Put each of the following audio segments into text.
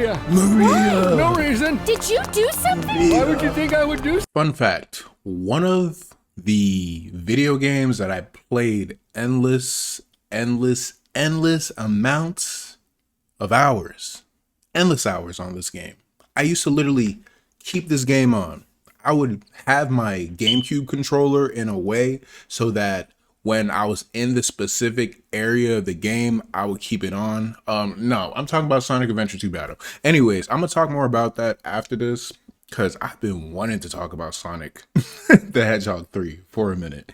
Maria! No reason. Did you do something? Why would you think I would do? Fun fact, one of the video games that I played endless amounts of hours. Endless hours on this game. I used to literally keep this game on. I would have my GameCube controller in a way so that when I was in the specific area of the game, I would keep it on. No, I'm talking about Sonic Adventure 2 Battle. Anyways, I'm gonna talk more about that after this because I've been wanting to talk about Sonic the Hedgehog 3 for a minute.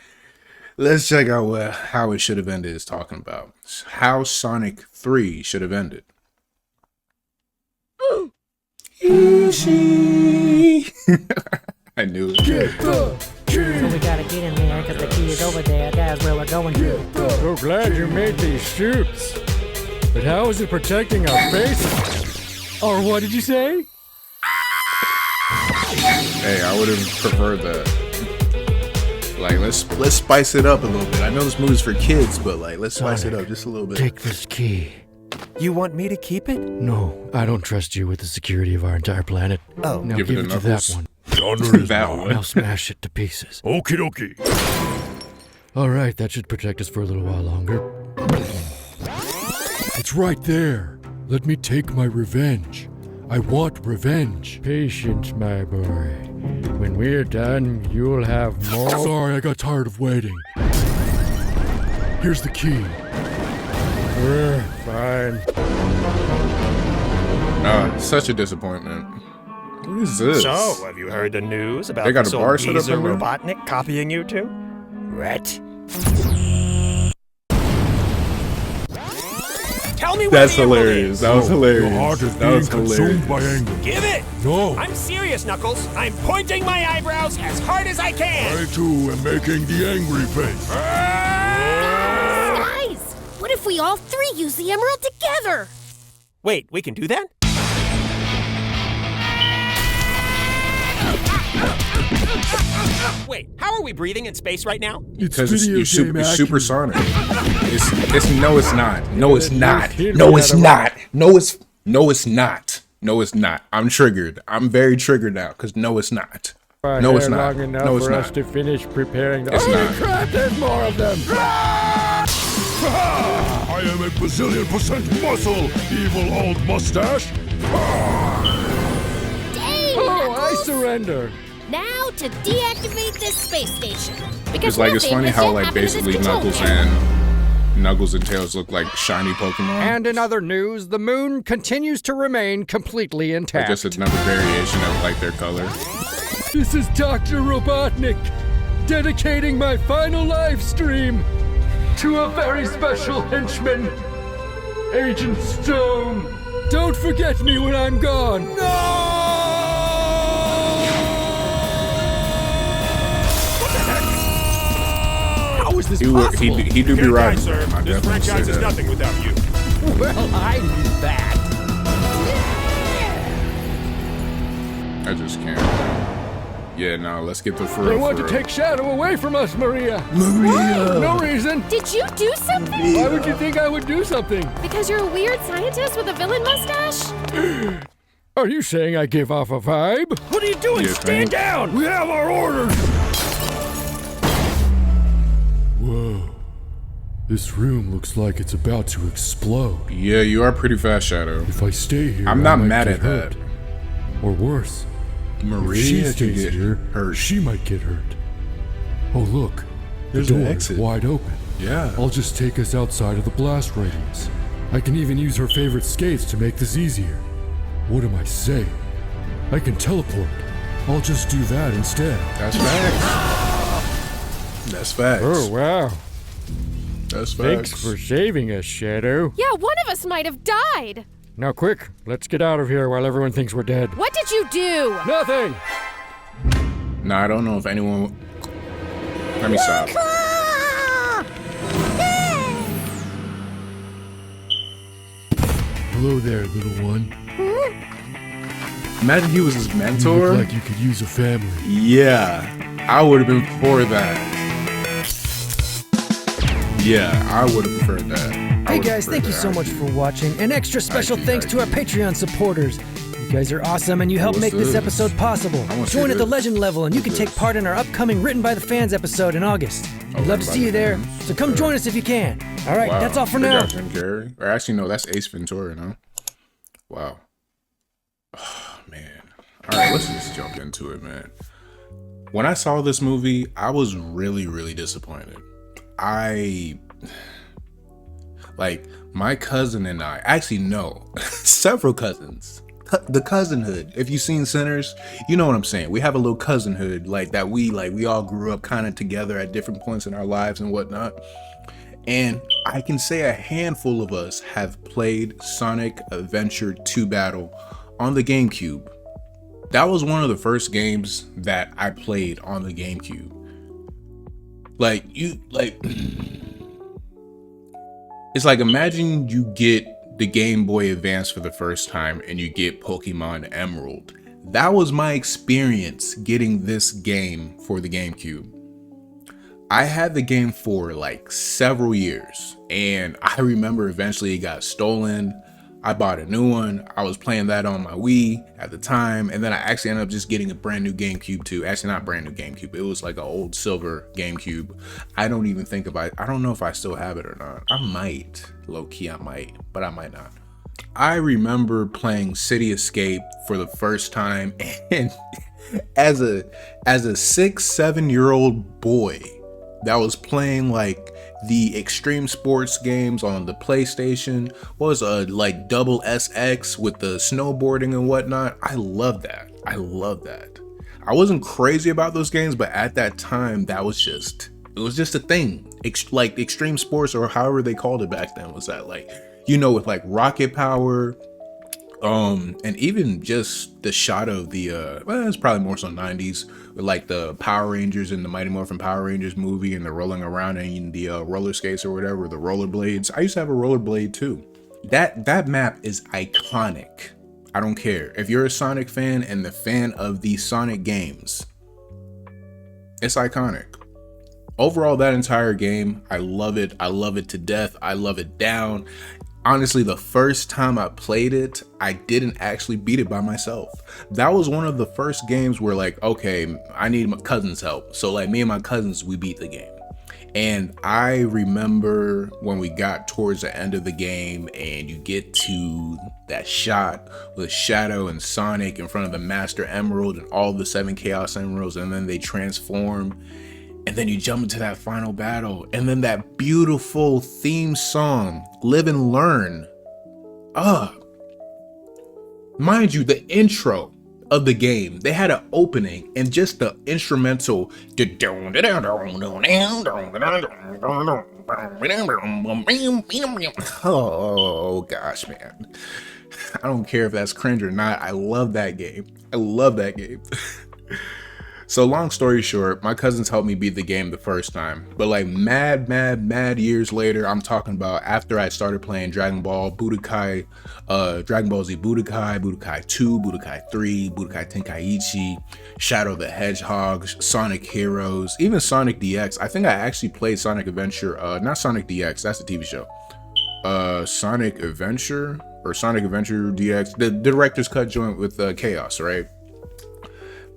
Let's check out how it should have ended is talking about. How Sonic 3 should have ended. Easy. I knew it. Get the key. So we gotta get in there, cause the key is over there. That's where we're going. So glad you made these chutes. But how is it protecting our faces? Or what did you say? Hey, I would have preferred that. Like, let's spice it up a little bit. I know this movie's for kids, but like, let's spice it up just a little bit. Take this key. You want me to keep it? No, I don't trust you with the security of our entire planet. Oh. Now Give give it it to to that Knuckles. one. That one. I'll smash it to pieces. Okie dokie. All right, that should protect us for a little while longer. It's right there. Let me take my revenge. I want revenge. Patience, my boy. When we're done, you'll have more. Sorry, I got tired of waiting. Here's the key. Fine. Such a disappointment. What is this? So, have you heard the news about They got this a bar old set up geezer in there? Robotnik copying you two? Ret. Tell me what That's the emerald hilarious. is. That was hilarious. Your heart is That being was hilarious. consumed by anger. Give it! No, I'm serious, Knuckles. I'm pointing my eyebrows as hard as I can. I too am making the angry face. Guys, what if we all three use the emerald together? Wait, we can do that? Wait, how are we breathing in space right now? Because it's video game it's accurate. supersonic. It's no, it's not. No, it's not. Hit No, me it's out of not. No, it's not. No, it's not. I'm triggered. I'm very triggered now. Because no, it's not. No, it's not. Long enough No, it's for us not. to finish preparing the. It's Holy not. crap! There's more of them. I am a bazillion% muscle, evil old mustache. Dang, Oh, I Knuckles! surrender. Now to deactivate this space station. It's Because like it's nothing funny has how yet like happened to this basically control Knuckles and Tails look like shiny Pokemon. And in other news, the moon continues to remain completely Like intact. just another variation of like their color. This is Dr. Robotnik, dedicating my final live stream to a very special henchman, Agent Stone. Don't forget me when I'm gone. How is this He do be Get right. back, sir. I This definitely franchise say is that. nothing without you. Well, I knew that. I just can't. Yeah, no, let's get the They for want to real. take Shadow away from us, Maria. Maria. No reason. Did you do something? Why would you think I would do something? Because you're a weird scientist with a villain mustache? Are you saying I give off a vibe? What are you doing? You Stand think? down! We have our orders. Whoa. This room looks like it's about to explode. Yeah, you are pretty fast, Shadow. If I stay here, I'm I not might mad get at hurt. that. Or worse, if she Maria could stays get here, hurt. she might get hurt. Oh look, There's the an door is exit. wide open. Yeah. I'll just take us outside of the blast radius. I can even use her favorite skates to make this easier. What am I saying? I can teleport. I'll just do that instead. That's facts. That's facts. Oh wow. That's facts. Thanks for saving us, Shadow. Yeah, one of us might have died. Now quick, let's get out of here while everyone thinks we're dead. What did you do? Nothing! No, I don't know if anyone. Let me stop. Hello there, little one. Imagine he was his You mentor. look like you could use a family. Yeah, I would have been for that. Yeah, I would have preferred that. I Hey guys, thank you so much for watching. An extra special thanks to our Patreon supporters. You guys are awesome and you help make this episode possible. Join at the legend level and you can take part in our upcoming Written by the Fans episode in August. We'd love to see you there, so come join us if you can. All right, that's all for now. Jim Carrey. Or actually, no, that's Ace Ventura, no? Wow. Oh, man. All right, let's just jump into it, man. When I saw this movie, I was really, really disappointed. Like, my cousin and I, actually, no, several cousins. The cousinhood. If you've seen Sinners, you know what I'm saying. We have a little cousinhood like that. We all grew up kind of together at different points in our lives and whatnot. And I can say a handful of us have played Sonic Adventure 2 Battle on the GameCube. That was one of the first games that I played on the GameCube. It's like, imagine you get the Game Boy Advance for the first time and you get Pokemon Emerald. That was my experience getting this game for the GameCube. I had the game for like several years and I remember eventually it got stolen. I bought a new one. I was playing that on my Wii at the time, and then I actually ended up just getting a brand new GameCube too. Actually, not brand new GameCube. It was like an old silver GameCube. I don't even think about it. I don't know if I still have it or not. I might. Low key, I might, but I might not. I remember playing City Escape for the first time, and as a 6-7-year-old boy that was playing like the extreme sports games on the PlayStation, was a like double SX with the snowboarding and whatnot. I love that. I I wasn't crazy about those games, but at that time, it was just a thing. Like extreme sports, or however they called it back then, was that like, you know, with like rocket power, and even just the shot of the it's probably more so 90s with like the Power Rangers and the Mighty Morphin Power Rangers movie, and the rolling around in the roller skates or whatever, the rollerblades. I used to have a rollerblade too. That map is iconic. I don't care if you're a Sonic fan and the fan of these Sonic games, it's iconic. Overall, that entire game, I love it. I love it to death. I love it down. Honestly, the first time I played it, I didn't actually beat it by myself. That was one of the first games where like, okay, I need my cousin's help. So like me and my cousins, we beat the game. And I remember when we got towards the end of the game and you get to that shot with Shadow and Sonic in front of the Master Emerald and all the 7 Chaos Emeralds, and then they transform. And then you jump into that final battle, and then that beautiful theme song, Live and Learn. Mind you, the intro of the game, they had an opening and just the instrumental. Oh gosh, man. I don't care if that's cringe or not. I love that game. So long story short, my cousins helped me beat the game the first time, but like mad years later, I'm talking about after I started playing Dragon Ball Budokai, Dragon Ball Z Budokai, Budokai 2, Budokai 3, Budokai Tenkaichi, Shadow the Hedgehog, Sonic Heroes, even Sonic DX. I think I actually played Sonic Adventure, not Sonic DX, that's the TV show. Sonic Adventure or Sonic Adventure DX, the director's cut joint with Chaos, right?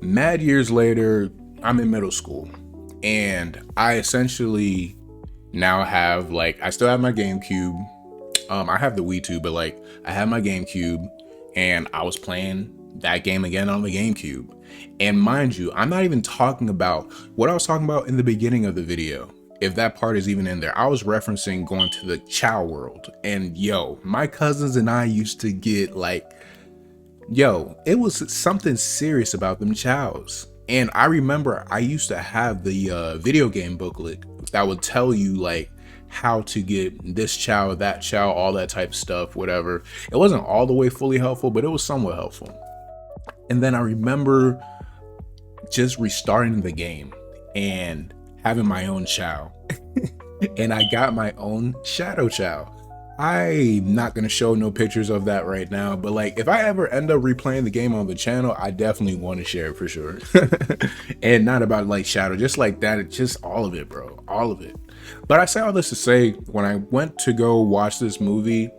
Mad years later, I'm in middle school, and I essentially now have like, I still have my GameCube. I have the Wii too, but like I have my GameCube, and I was playing that game again on the GameCube. And mind you, I'm not even talking about what I was talking about in the beginning of the video. If that part is even in there, I was referencing going to the Chow World, and yo, my cousins and I used to get like, it was something serious about them chows. And I remember I used to have the video game booklet that would tell you like how to get this chow, that chow, all that type of stuff, whatever. It wasn't all the way fully helpful, but it was somewhat helpful. And then I remember just restarting the game and having my own chow. And I got my own Shadow Chow. I'm not going to show no pictures of that right now, but like if I ever end up replaying the game on the channel, I definitely want to share it for sure. And not about like Shadow, just like that, it's just all of it, bro, all of it. But I say all this to say, when I went to go watch this movie,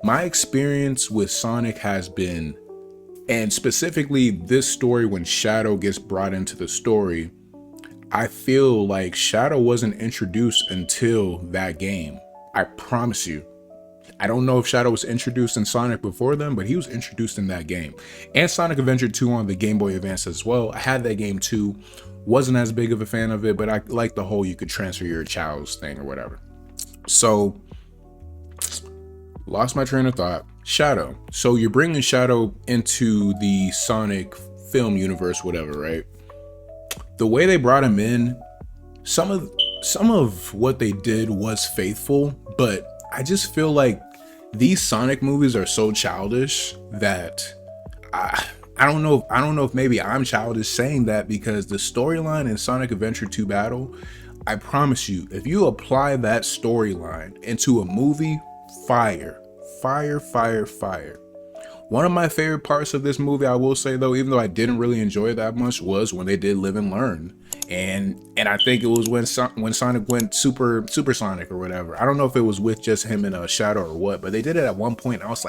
my experience with Sonic has been, and specifically this story when Shadow gets brought into the story, I feel like Shadow wasn't introduced until that game. I promise you. I don't know if Shadow was introduced in Sonic before then, but he was introduced in that game. And Sonic Adventure 2 on the Game Boy Advance as well. I had that game too. Wasn't as big of a fan of it, but I like the whole you could transfer your child's thing or whatever. So, lost my train of thought. Shadow. So you're bringing Shadow into the Sonic film universe, whatever, right? The way they brought him in, some of what they did was faithful, but I just feel like these Sonic movies are so childish that I don't know if maybe I'm childish saying that, because the storyline in Sonic Adventure 2 Battle, I promise you, if you apply that storyline into a movie, fire. One of my favorite parts of this movie, I will say though, even though I didn't really enjoy it that much, was when they did Live and Learn. And I think it was when Sonic went super Sonic or whatever. I don't know if it was with just him and Shadow or what, but they did it at one point. And I was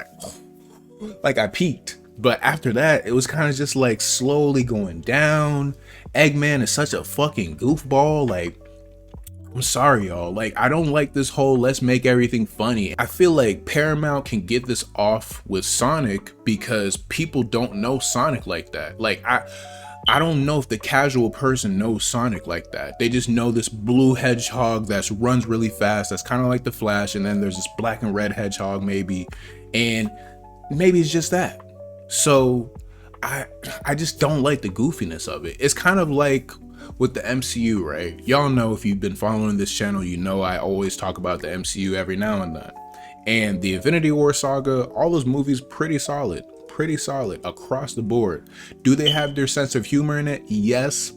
like I peaked. But after that, it was kind of just like slowly going down. Eggman is such a fucking goofball. Like, I'm sorry, y'all. Like, I don't like this whole let's make everything funny. I feel like Paramount can get this off with Sonic because people don't know Sonic like that. Like, I don't know if the casual person knows Sonic like that. They just know this blue hedgehog that runs really fast. That's kind of like the Flash. And then there's this black and red hedgehog maybe. And maybe it's just that. So I just don't like the goofiness of it. It's kind of like with the MCU, right? Y'all know, if you've been following this channel, you know I always talk about the MCU every now and then. And the Infinity War saga, all those movies, pretty solid across the board. Do they have their sense of humor in it? Yes.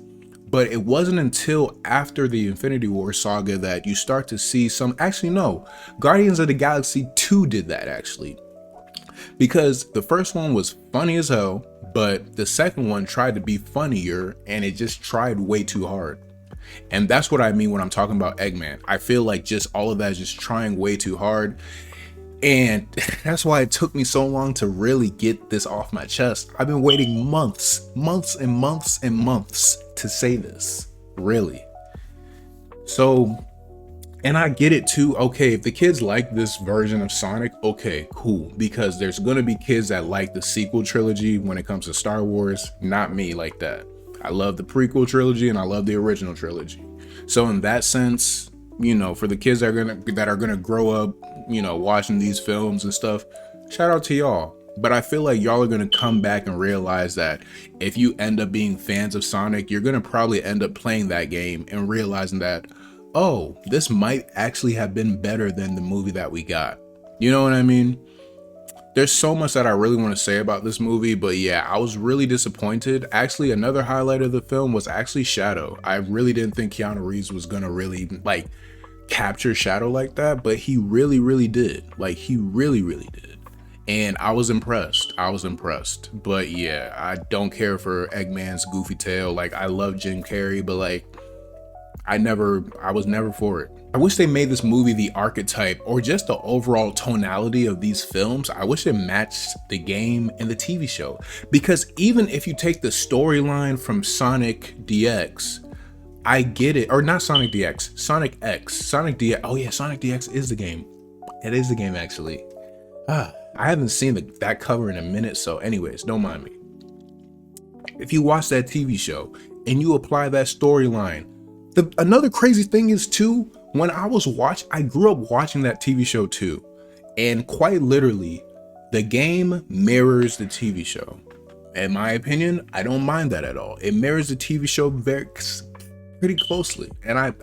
But it wasn't until after the Infinity War saga that you start to see some, actually no, Guardians of the Galaxy 2 did that actually. Because the first one was funny as hell, but the second one tried to be funnier and it just tried way too hard. And that's what I mean when I'm talking about Eggman. I feel like just all of that is just trying way too hard. And that's why it took me so long to really get this off my chest. I've been waiting months to say this, really. So, and I get it too. Okay, if the kids like this version of Sonic, okay, cool. Because there's gonna be kids that like the sequel trilogy when it comes to Star Wars. Not me like that. I love the prequel trilogy and I love the original trilogy. So in that sense, you know, for the kids that are gonna grow up, you know, watching these films and stuff, shout out to y'all. But I feel like y'all are gonna come back and realize that if you end up being fans of Sonic, you're gonna probably end up playing that game and realizing that, oh, this might actually have been better than the movie that we got. You know what I mean? There's so much that I really want to say about this movie, but yeah, I was really disappointed. Actually, another highlight of the film was actually Shadow. I really didn't think Keanu Reeves was gonna really like capture Shadow like that, but he really did. Like, he really did. And I was impressed. But yeah, I don't care for Eggman's goofy tail. Like, I love Jim Carrey, but like, I was never for it. I wish they made this movie the archetype or just the overall tonality of these films. I wish it matched the game and the TV show. Because even if you take the storyline from Sonic DX, I get it. Or not Sonic DX, Sonic X. Sonic DX. Oh yeah, Sonic DX is the game. It is the game actually. I haven't seen that cover in a minute, so anyways, don't mind me. If you watch that TV show and you apply that storyline, another crazy thing is too, when I grew up watching that TV show too, and quite literally, the game mirrors the TV show. In my opinion, I don't mind that at all. It mirrors the TV show pretty closely, and I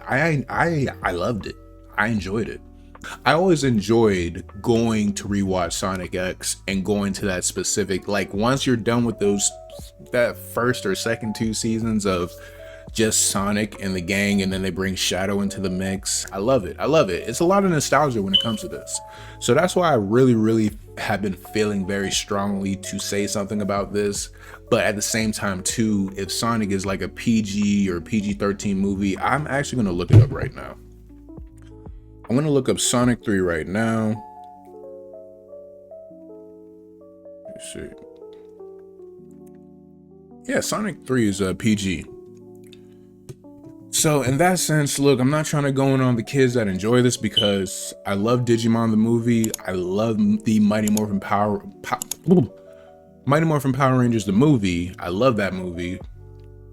loved it. I enjoyed it. I always enjoyed going to rewatch Sonic X and going to that specific, like, once you're done with that first or second 2 seasons of just Sonic and the gang, and then they bring Shadow into the mix. I love it. It's a lot of nostalgia when it comes to this. So that's why I really have been feeling very strongly to say something about this. But at the same time too, if Sonic is like a PG or PG-13 movie, I'm actually going to look it up right now. I'm gonna look up Sonic 3 right now. Let's see. Yeah, Sonic 3 is a PG. So in that sense, look, I'm not trying to go in on the kids that enjoy this because I love Digimon the movie. I love the Mighty Morphin Power Rangers the movie. I love that movie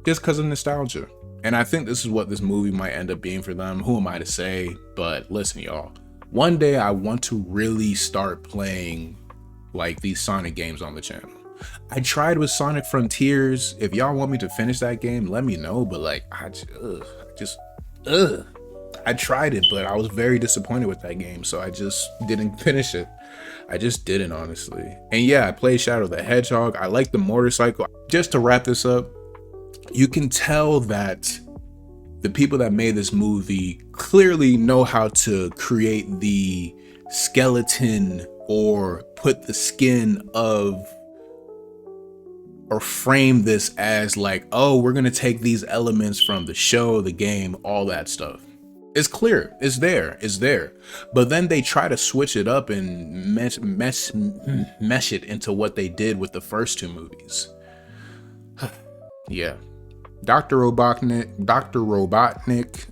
just because of nostalgia. And I think this is what this movie might end up being for them. Who am I to say? But listen, y'all. One day I want to really start playing like these Sonic games on the channel. I tried with Sonic Frontiers. If y'all want me to finish that game, let me know. But like, I tried it, but I was very disappointed with that game, so I just didn't finish it. I just didn't, honestly. And yeah, I played Shadow the Hedgehog. I like the motorcycle. Just to wrap this up, you can tell that the people that made this movie clearly know how to create the skeleton or put the skin of, or frame this as like, oh, we're gonna take these elements from the show, the game, all that stuff. It's clear, it's there. But then they try to switch it up and mesh it into what they did with the first two movies. Yeah. Dr. Robotnik,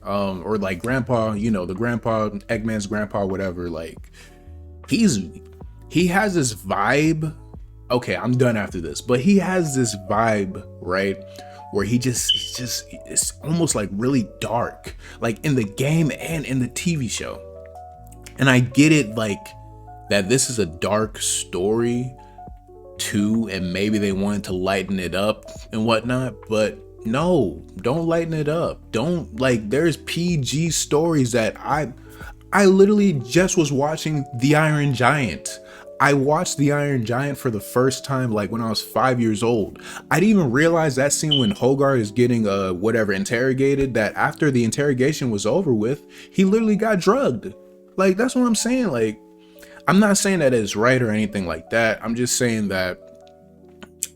or like Grandpa, you know, the grandpa, Eggman's grandpa, whatever, like, he has this vibe. Okay, I'm done after this, but he has this vibe, right, where it's almost like really dark, like in the game and in the TV show. And I get it, like, that this is a dark story too, and maybe they wanted to lighten it up and whatnot, but no, don't lighten it up. Don't, like, there's PG stories that I literally just was watching The Iron Giant. I watched The Iron Giant for the first time like when I was 5 years old. I didn't even realize that scene when Hogarth is getting interrogated, that after the interrogation was over with, he literally got drugged. Like, that's what I'm saying. Like, I'm not saying that it's right or anything like that. I'm just saying that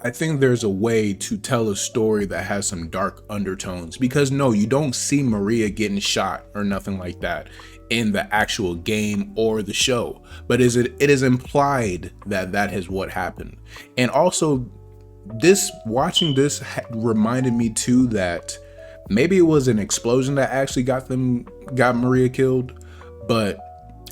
I think there's a way to tell a story that has some dark undertones, because no, you don't see Maria getting shot or nothing like that in the actual game or the show, but it is implied that that is what happened. And also, watching this reminded me too that maybe it was an explosion that actually got Maria killed, but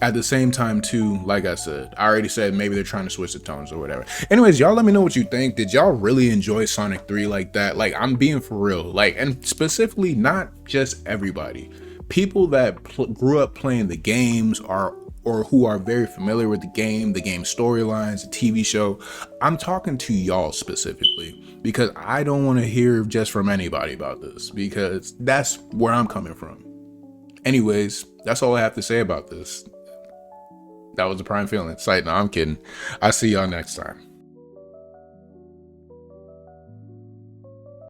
at the same time too, like I said, I already said maybe they're trying to switch the tones or whatever. Anyways, y'all let me know what you think. Did y'all really enjoy Sonic 3 like that? Like, I'm being for real. Like, and specifically, not just everybody. People that grew up playing the games or who are very familiar with the game storylines, the TV show. I'm talking to y'all specifically because I don't want to hear just from anybody about this, because that's where I'm coming from. Anyways, that's all I have to say about this. That was the Prime Feeling site. No, I'm kidding. I'll see y'all next time.